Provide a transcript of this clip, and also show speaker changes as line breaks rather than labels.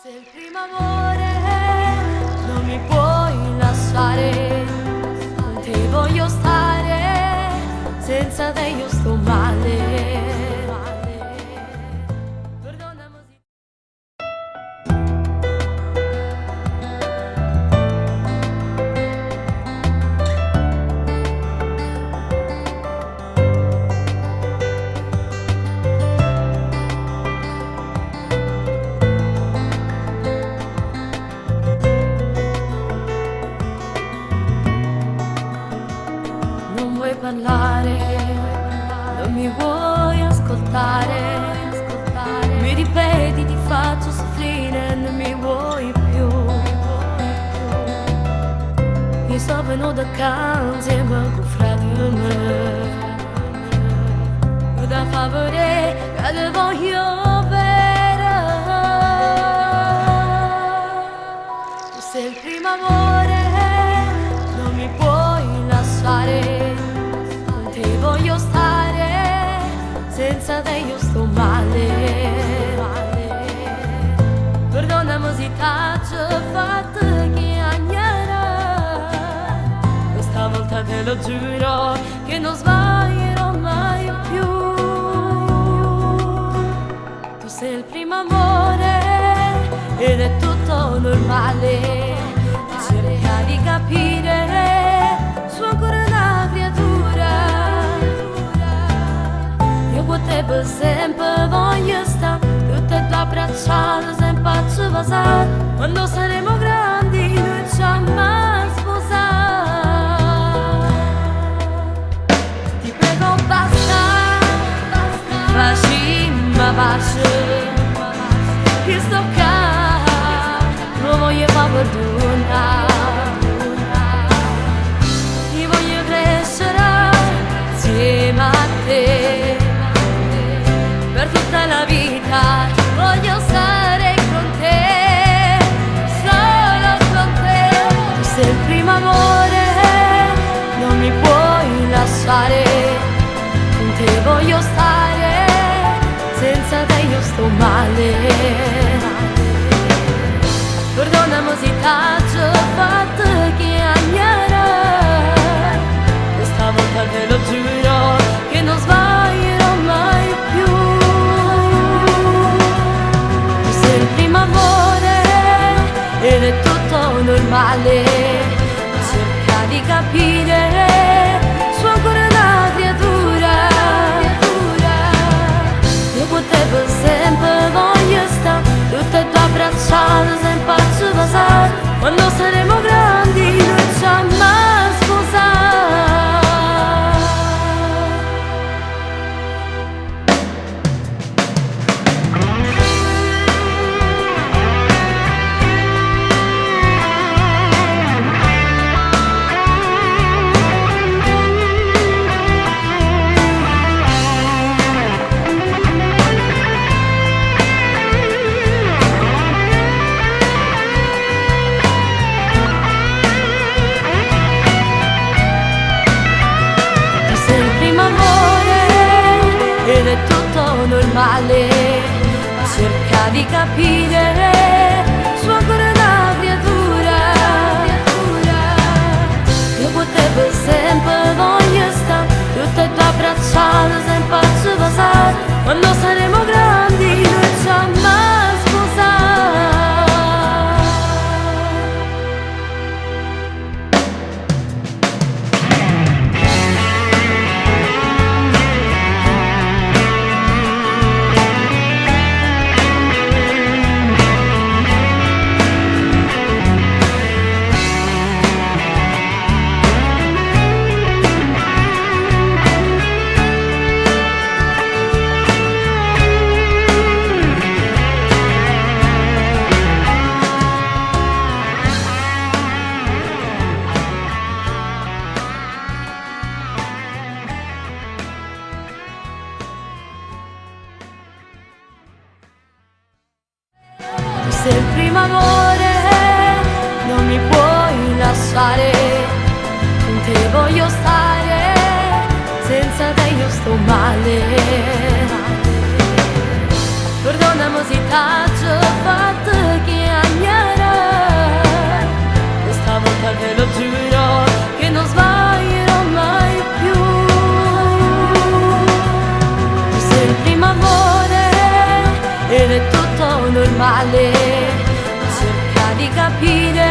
Sei il primo amore, non mi puoi lasciare, con te voglio stare, senza te io sto male. Non vuoi parlare, non mi vuoi ascoltare, mi ripeti, ti faccio soffrire, non mi vuoi più. Io sto venuto accanto insieme con fratello me, da favore che te voglio bene. Tu sei il primo amore, non mi puoi lasciare, con te voglio stare, senza te io sto male. Perdonami se t'ho fatto chiagnare, questa volta te lo giuro che non sbaglierò mai più. Tu sei il primo amore ed è tutto normale, cerca di capire, sono ancora una creatura. Io con te per sempre voglio stare, tutte e due abbracciate, sempre a ci passare. Quando saremo grandi noi ci amiamo sposare. Ti prego basta, facciamo pace, che sto qua, non voglio far perdonare. Io voglio crescere insieme a te, per tutta la vita voglio stare con te, solo con te. Tu sei il primo amore, non mi puoi lasciare, con te voglio stare, senza te io sto male. Perdonami se t'ho fatto chiagnare, questa volta te lo giuro che non sbaglierò mai più. Tu sei il primo amore ed è tutto normale, cerca di capire, sono ancora una creatura. Io con te per sempre voglio stare, tutte e due abbracciate, sempre a ci passare. Quando saremo grandi noi ci amiamo sposare. Ed è tutto normale, cerca di capire, sono ancora una creatura. Io con te per sempre voglio stare, tutte e due abbracciate, sempre a ci passare. Quando saremo grandi noi ci amiamo sposare. Sei il primo amore, non mi puoi lasciare, con te voglio stare, senza te io sto male. Perdonami se t'ho fatto che amore ed è tutto normale. Cerca di capire